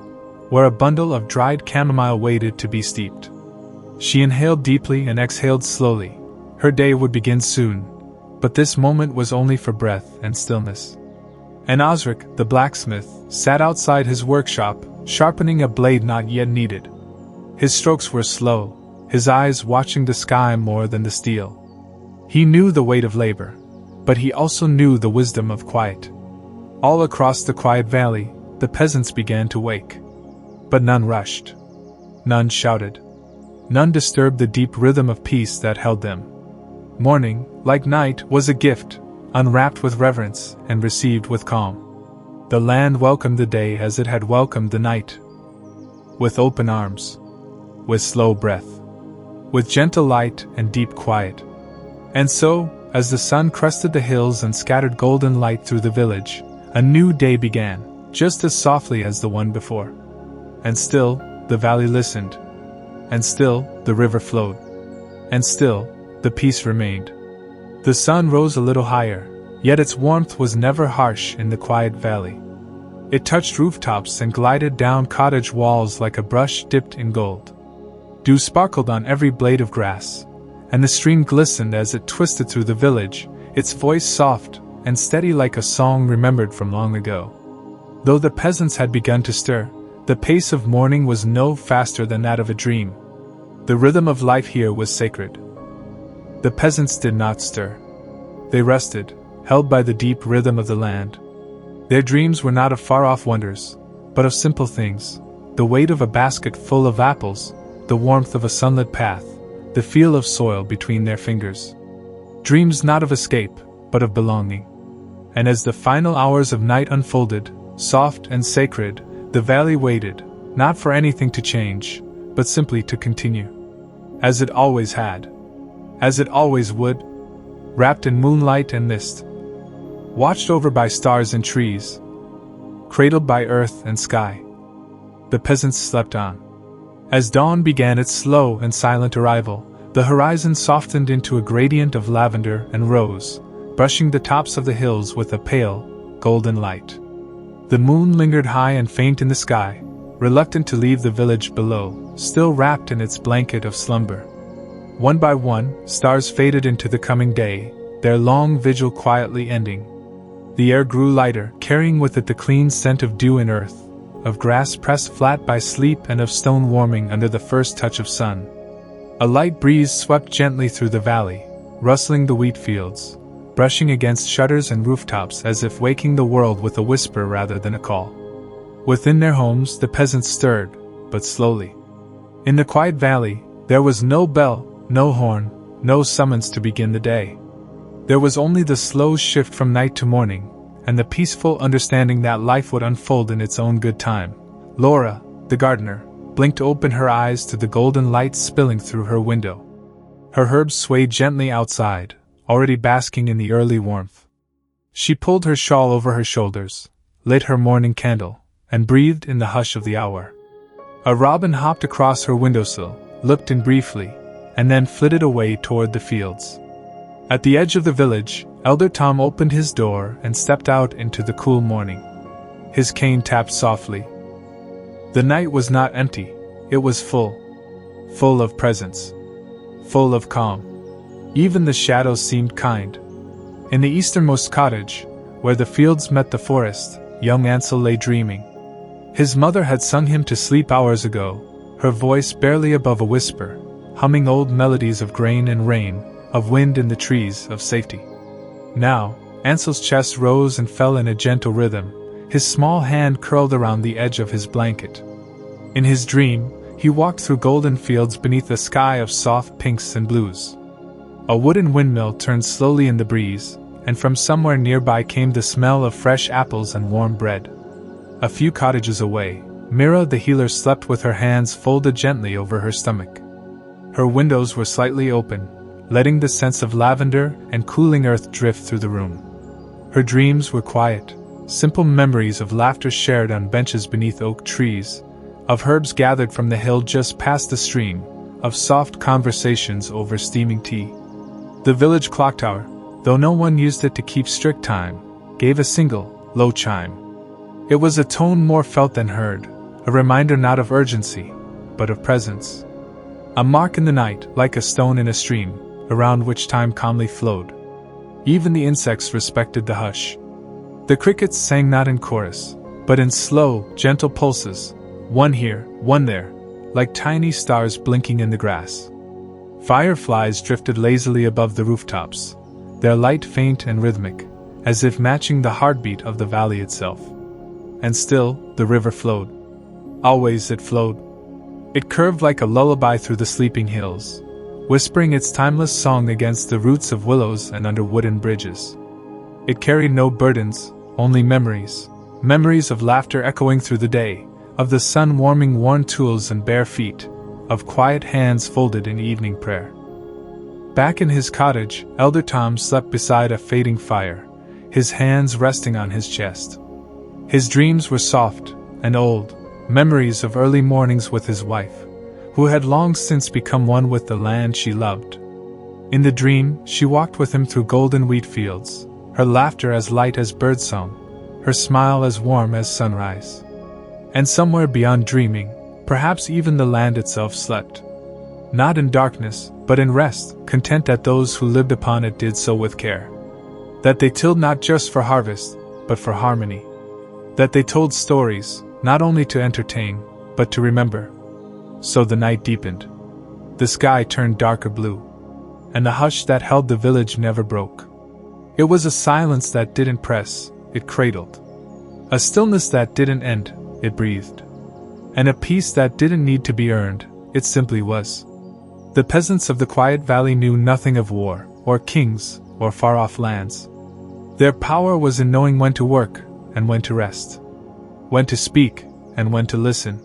where a bundle of dried chamomile waited to be steeped. She inhaled deeply and exhaled slowly. Her day would begin soon, but this moment was only for breath and stillness. And Osric, the blacksmith, sat outside his workshop, sharpening a blade not yet needed. His strokes were slow, his eyes watching the sky more than the steel. He knew the weight of labor, but he also knew the wisdom of quiet. All across the quiet valley, the peasants began to wake. But none rushed. None shouted. None disturbed the deep rhythm of peace that held them. Morning, like night, was a gift, unwrapped with reverence and received with calm. The land welcomed the day as it had welcomed the night. With open arms. With slow breath. With gentle light and deep quiet. And so, as the sun crested the hills and scattered golden light through the village, a new day began, just as softly as the one before. And still, the valley listened. And still, the river flowed. And still, the peace remained. The sun rose a little higher, yet its warmth was never harsh in the quiet valley. It touched rooftops and glided down cottage walls like a brush dipped in gold. Dew sparkled on every blade of grass, and the stream glistened as it twisted through the village, its voice soft and steady like a song remembered from long ago. Though the peasants had begun to stir, the pace of morning was no faster than that of a dream. The rhythm of life here was sacred. The peasants did not stir. They rested, held by the deep rhythm of the land. Their dreams were not of far-off wonders, but of simple things: the weight of a basket full of apples, the warmth of a sunlit path, the feel of soil between their fingers. Dreams not of escape, but of belonging. And as the final hours of night unfolded, soft and sacred, the valley waited, not for anything to change, but simply to continue. As it always had. As it always would. Wrapped in moonlight and mist. Watched over by stars and trees. Cradled by earth and sky. The peasants slept on. As dawn began its slow and silent arrival, the horizon softened into a gradient of lavender and rose, brushing the tops of the hills with a pale, golden light. The moon lingered high and faint in the sky, reluctant to leave the village below, still wrapped in its blanket of slumber. One by one, stars faded into the coming day, their long vigil quietly ending. The air grew lighter, carrying with it the clean scent of dew in earth, of grass pressed flat by sleep and of stone warming under the first touch of sun. A light breeze swept gently through the valley, rustling the wheat fields, brushing against shutters and rooftops as if waking the world with a whisper rather than a call. Within their homes the peasants stirred, but slowly. In the quiet valley, there was no bell, no horn, no summons to begin the day. There was only the slow shift from night to morning, and the peaceful understanding that life would unfold in its own good time. Laura, the gardener, blinked open her eyes to the golden light spilling through her window. Her herbs swayed gently outside, already basking in the early warmth. She pulled her shawl over her shoulders, lit her morning candle, and breathed in the hush of the hour. A robin hopped across her windowsill, looked in briefly, and then flitted away toward the fields. At the edge of the village, Elder Tom opened his door and stepped out into the cool morning. His cane tapped softly. The night was not empty, it was full. Full of presence. Full of calm. Even the shadows seemed kind. In the easternmost cottage, where the fields met the forest, young Ansel lay dreaming. His mother had sung him to sleep hours ago, her voice barely above a whisper, humming old melodies of grain and rain, of wind in the trees, of safety. Now, Ansel's chest rose and fell in a gentle rhythm, his small hand curled around the edge of his blanket. In his dream, he walked through golden fields beneath a sky of soft pinks and blues. A wooden windmill turned slowly in the breeze, and from somewhere nearby came the smell of fresh apples and warm bread. A few cottages away, Mira the healer slept with her hands folded gently over her stomach. Her windows were slightly open, letting the scents of lavender and cooling earth drift through the room. Her dreams were quiet, simple memories of laughter shared on benches beneath oak trees, of herbs gathered from the hill just past the stream, of soft conversations over steaming tea. The village clock tower, though no one used it to keep strict time, gave a single, low chime. It was a tone more felt than heard, a reminder not of urgency, but of presence. A mark in the night, like a stone in a stream, around which time calmly flowed. Even the insects respected the hush. The crickets sang not in chorus, but in slow, gentle pulses, one here, one there, like tiny stars blinking in the grass. Fireflies drifted lazily above the rooftops, their light faint and rhythmic, as if matching the heartbeat of the valley itself. And still, the river flowed. Always it flowed. It curved like a lullaby through the sleeping hills, whispering its timeless song against the roots of willows and under wooden bridges. It carried no burdens, only memories. Memories of laughter echoing through the day, of the sun warming worn tools and bare feet, of quiet hands folded in evening prayer. Back in his cottage, Elder Tom slept beside a fading fire, his hands resting on his chest. His dreams were soft and old, memories of early mornings with his wife, who had long since become one with the land she loved. In the dream, she walked with him through golden wheat fields, her laughter as light as birdsong, her smile as warm as sunrise. And somewhere beyond dreaming, perhaps even the land itself slept. Not in darkness, but in rest, content that those who lived upon it did so with care. That they tilled not just for harvest, but for harmony. That they told stories, not only to entertain, but to remember. So the night deepened. The sky turned darker blue. And the hush that held the village never broke. It was a silence that didn't press, it cradled. A stillness that didn't end, it breathed. And a peace that didn't need to be earned, it simply was. The peasants of the quiet valley knew nothing of war, or kings, or far-off lands. Their power was in knowing when to work, and when to rest. When to speak, and when to listen.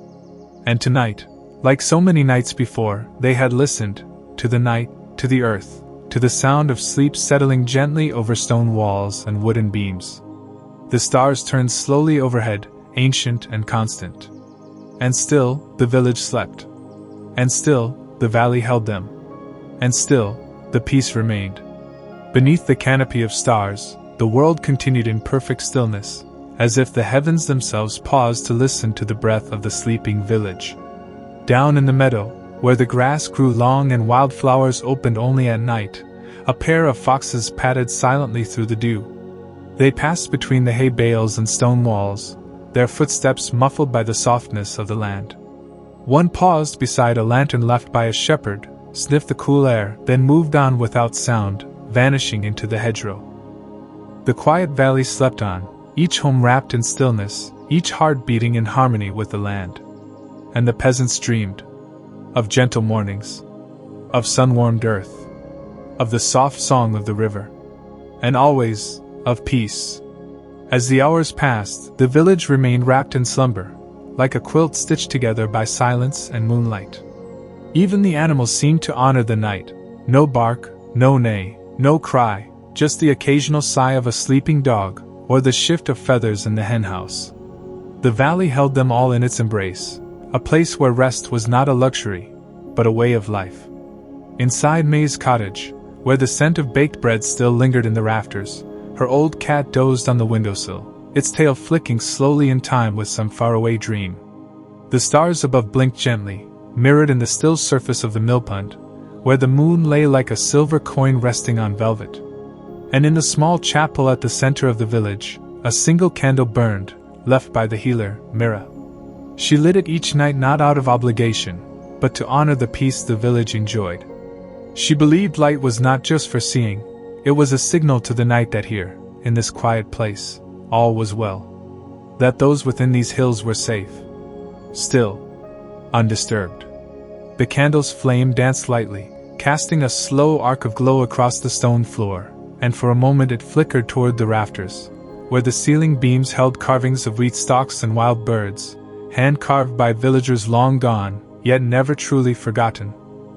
And tonight, like so many nights before, they had listened, to the night, to the earth, to the sound of sleep settling gently over stone walls and wooden beams. The stars turned slowly overhead, ancient and constant. And still, the village slept. And still, the valley held them. And still, the peace remained. Beneath the canopy of stars, the world continued in perfect stillness, as if the heavens themselves paused to listen to the breath of the sleeping village. Down in the meadow, where the grass grew long and wildflowers opened only at night, a pair of foxes padded silently through the dew. They passed between the hay bales and stone walls, their footsteps muffled by the softness of the land. One paused beside a lantern left by a shepherd, sniffed the cool air, then moved on without sound, vanishing into the hedgerow. The quiet valley slept on, each home wrapped in stillness, each heart beating in harmony with the land. And the peasants dreamed of gentle mornings, of sun-warmed earth, of the soft song of the river, and always of peace. As the hours passed, the village remained wrapped in slumber, like a quilt stitched together by silence and moonlight. Even the animals seemed to honor the night. No bark, no neigh, no cry, just the occasional sigh of a sleeping dog, or the shift of feathers in the henhouse. The valley held them all in its embrace, a place where rest was not a luxury, but a way of life. Inside May's cottage, where the scent of baked bread still lingered in the rafters, her old cat dozed on the windowsill, its tail flicking slowly in time with some faraway dream. The stars above blinked gently, mirrored in the still surface of the millpond, where the moon lay like a silver coin resting on velvet. And in the small chapel at the center of the village, a single candle burned, left by the healer, Mira. She lit it each night not out of obligation, but to honor the peace the village enjoyed. She believed light was not just for seeing, it was a signal to the night that here, in this quiet place, all was well. That those within these hills were safe. Still. Undisturbed. The candle's flame danced lightly, casting a slow arc of glow across the stone floor, and for a moment it flickered toward the rafters, where the ceiling beams held carvings of wheat stalks and wild birds, hand-carved by villagers long gone, yet never truly forgotten.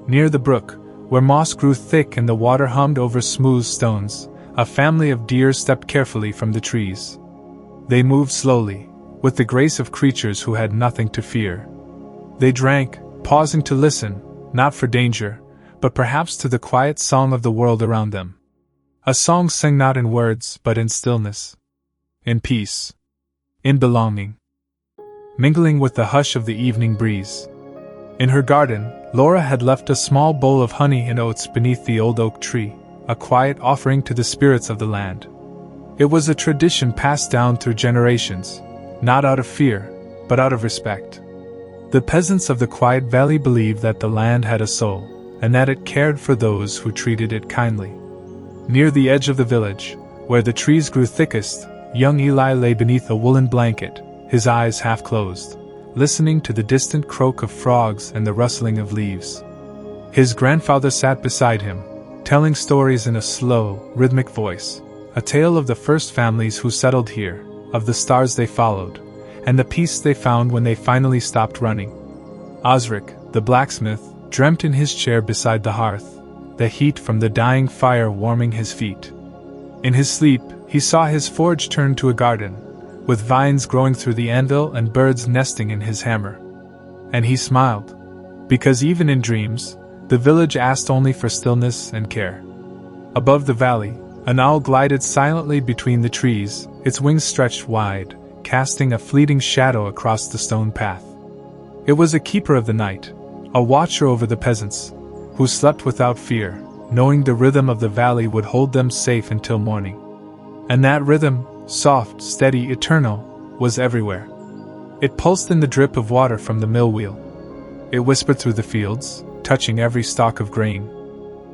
Near the brook, where moss grew thick and the water hummed over smooth stones, a family of deer stepped carefully from the trees. They moved slowly, with the grace of creatures who had nothing to fear. They drank, pausing to listen, not for danger, but perhaps to the quiet song of the world around them. A song sung not in words, but in stillness, in peace, in belonging, mingling with the hush of the evening breeze. In her garden, Laura had left a small bowl of honey and oats beneath the old oak tree, a quiet offering to the spirits of the land. It was a tradition passed down through generations, not out of fear, but out of respect. The peasants of the quiet valley believed that the land had a soul, and that it cared for those who treated it kindly. Near the edge of the village, where the trees grew thickest, young Eli lay beneath a woolen blanket, his eyes half closed, listening to the distant croak of frogs and the rustling of leaves. His grandfather sat beside him, telling stories in a slow, rhythmic voice, a tale of the first families who settled here, of the stars they followed, and the peace they found when they finally stopped running. Osric, the blacksmith, dreamt in his chair beside the hearth, the heat from the dying fire warming his feet. In his sleep, he saw his forge turn to a garden, with vines growing through the anvil and birds nesting in his hammer. And he smiled, because even in dreams, the village asked only for stillness and care. Above the valley, an owl glided silently between the trees, its wings stretched wide, casting a fleeting shadow across the stone path. It was a keeper of the night, a watcher over the peasants, who slept without fear, knowing the rhythm of the valley would hold them safe until morning. And that rhythm, soft, steady, eternal, was everywhere. It pulsed in the drip of water from the mill wheel. It whispered through the fields, touching every stalk of grain.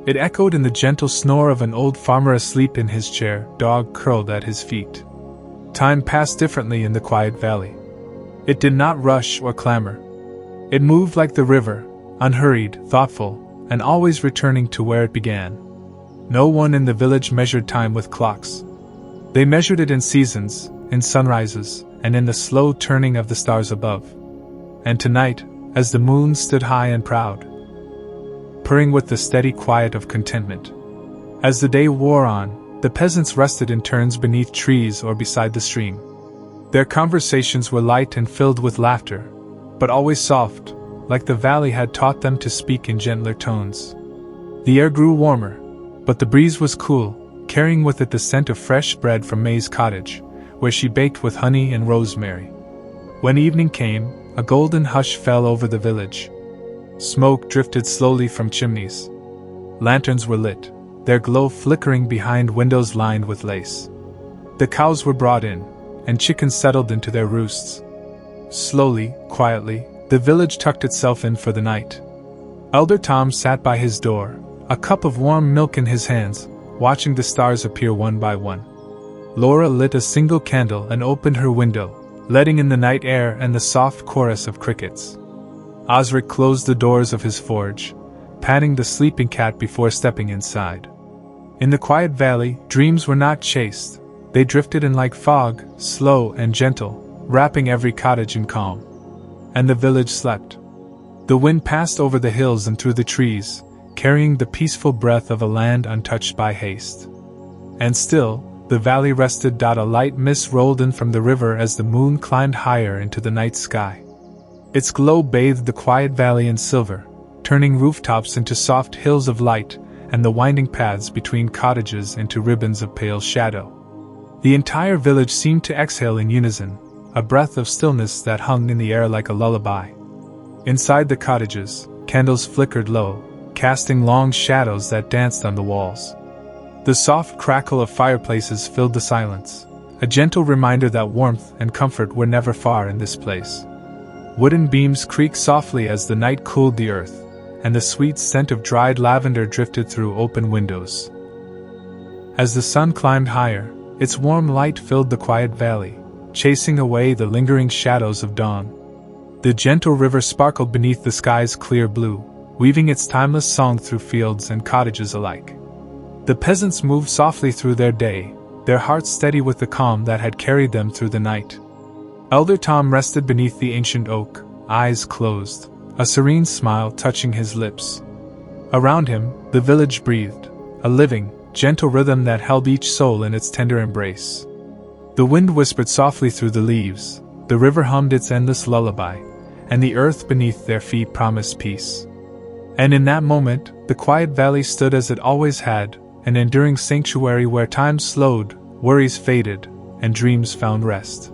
It echoed in the gentle snore of an old farmer asleep in his chair, dog curled at his feet. Time passed differently in the quiet valley. It did not rush or clamor. It moved like the river, unhurried, thoughtful, and always returning to where it began. No one in the village measured time with clocks. They measured it in seasons, in sunrises, and in the slow turning of the stars above. And tonight, as the moon stood high and proud, purring with the steady quiet of contentment. As the day wore on, the peasants rested in turns beneath trees or beside the stream. Their conversations were light and filled with laughter, but always soft, like the valley had taught them to speak in gentler tones. The air grew warmer, but the breeze was cool, carrying with it the scent of fresh bread from May's cottage, where she baked with honey and rosemary. When evening came, a golden hush fell over the village. Smoke drifted slowly from chimneys. Lanterns were lit, their glow flickering behind windows lined with lace. The cows were brought in, and chickens settled into their roosts. Slowly, quietly, the village tucked itself in for the night. Elder Tom sat by his door, a cup of warm milk in his hands, watching the stars appear one by one. Laura lit a single candle and opened her window, letting in the night air and the soft chorus of crickets. Osric closed the doors of his forge, patting the sleeping cat before stepping inside. In the quiet valley, dreams were not chased. They drifted in like fog, slow and gentle, wrapping every cottage in calm. And the village slept. The wind passed over the hills and through the trees, carrying the peaceful breath of a land untouched by haste. And still, the valley rested. A light mist rolled in from the river as the moon climbed higher into the night sky. Its glow bathed the quiet valley in silver, turning rooftops into soft hills of light, and the winding paths between cottages into ribbons of pale shadow. The entire village seemed to exhale in unison, a breath of stillness that hung in the air like a lullaby. Inside the cottages, candles flickered low, casting long shadows that danced on the walls. The soft crackle of fireplaces filled the silence, a gentle reminder that warmth and comfort were never far in this place. Wooden beams creaked softly as the night cooled the earth, and the sweet scent of dried lavender drifted through open windows. As the sun climbed higher, its warm light filled the quiet valley, chasing away the lingering shadows of dawn. The gentle river sparkled beneath the sky's clear blue, weaving its timeless song through fields and cottages alike. The peasants moved softly through their day, their hearts steady with the calm that had carried them through the night. Elder Tom rested beneath the ancient oak, eyes closed, a serene smile touching his lips. Around him, the village breathed, a living, gentle rhythm that held each soul in its tender embrace. The wind whispered softly through the leaves, the river hummed its endless lullaby, and the earth beneath their feet promised peace. And in that moment, the quiet valley stood as it always had, an enduring sanctuary where time slowed, worries faded, and dreams found rest.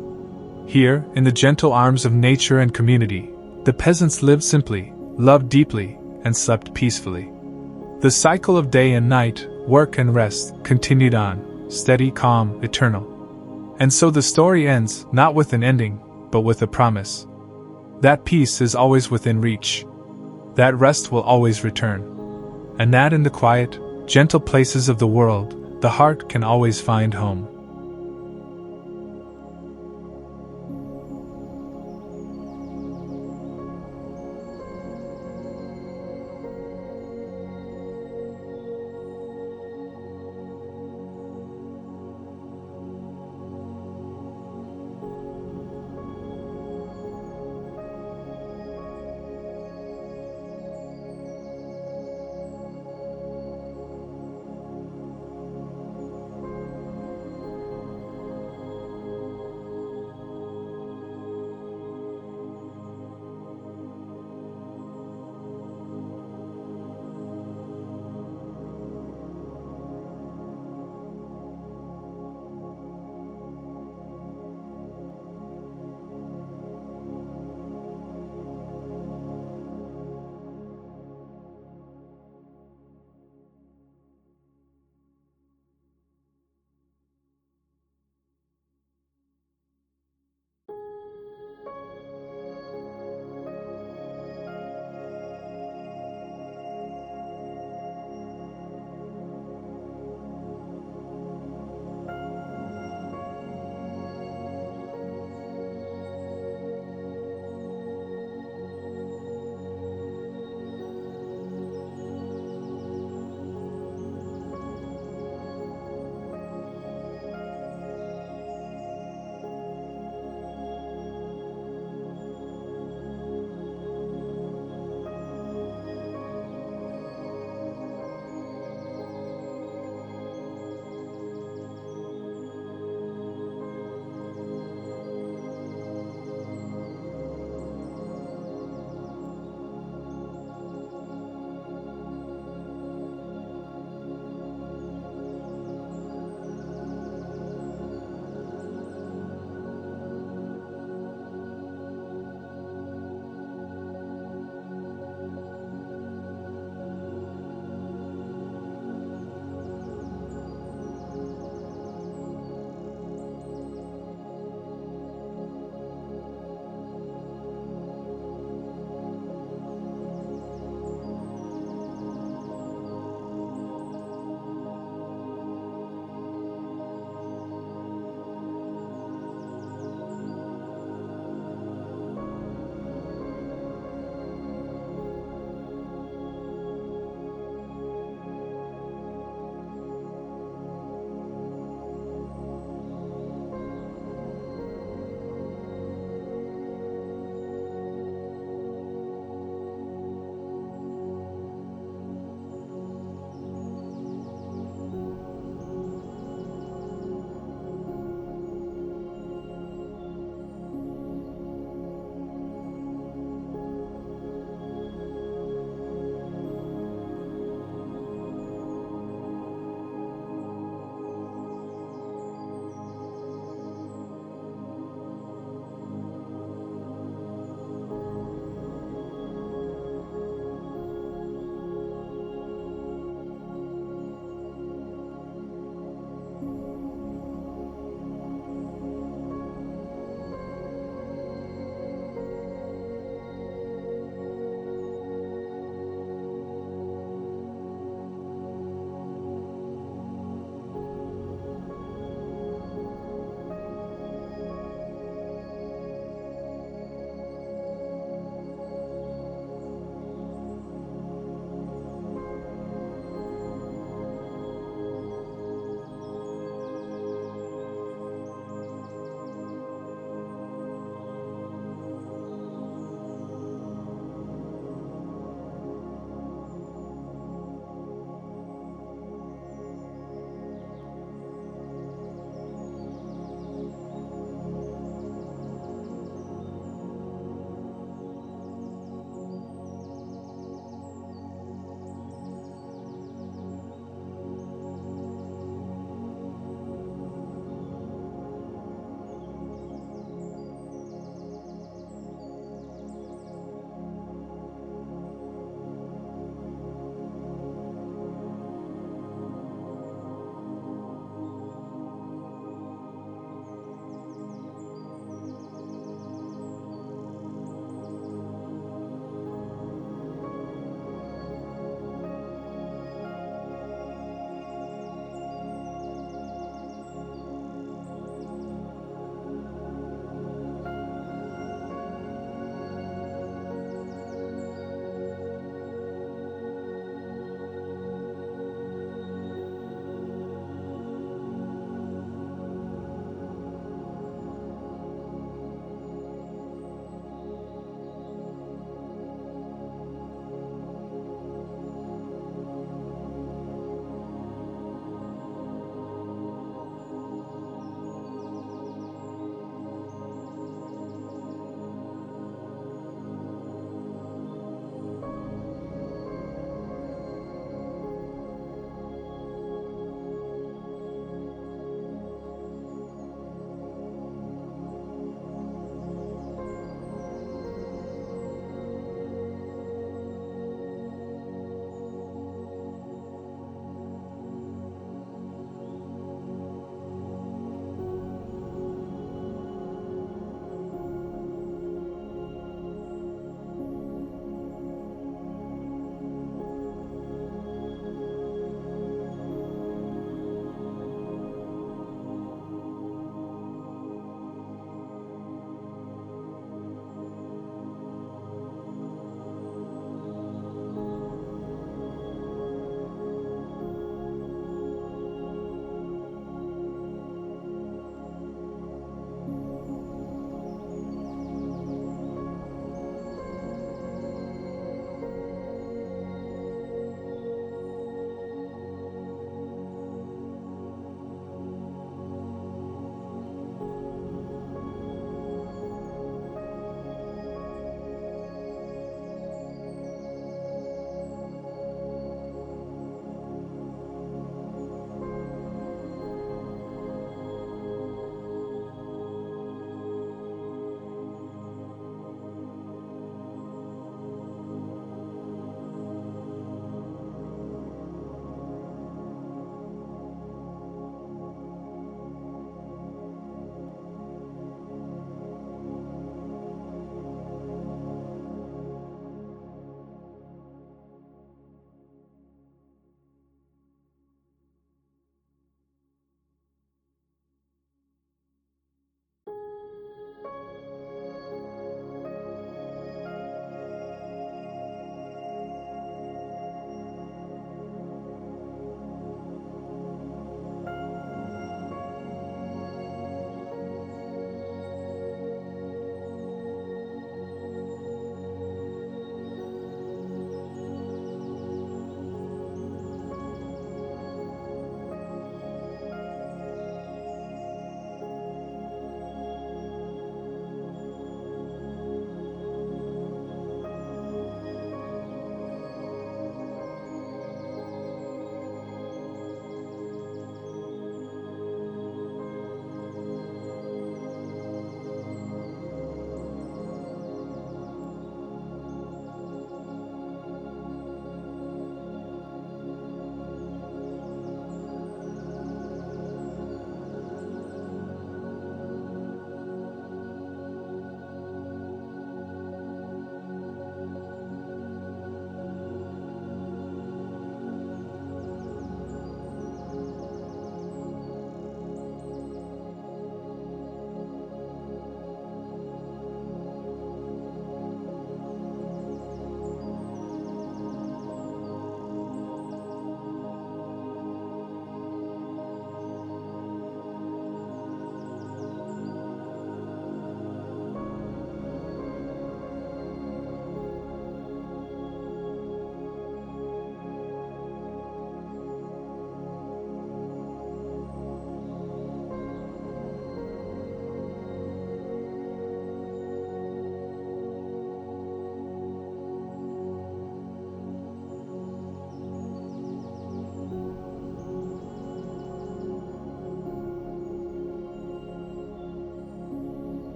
Here, in the gentle arms of nature and community, the peasants lived simply, loved deeply, and slept peacefully. The cycle of day and night, work and rest, continued on, steady, calm, eternal. And so the story ends, not with an ending, but with a promise. That peace is always within reach. That rest will always return. And that in the quiet, gentle places of the world, the heart can always find home.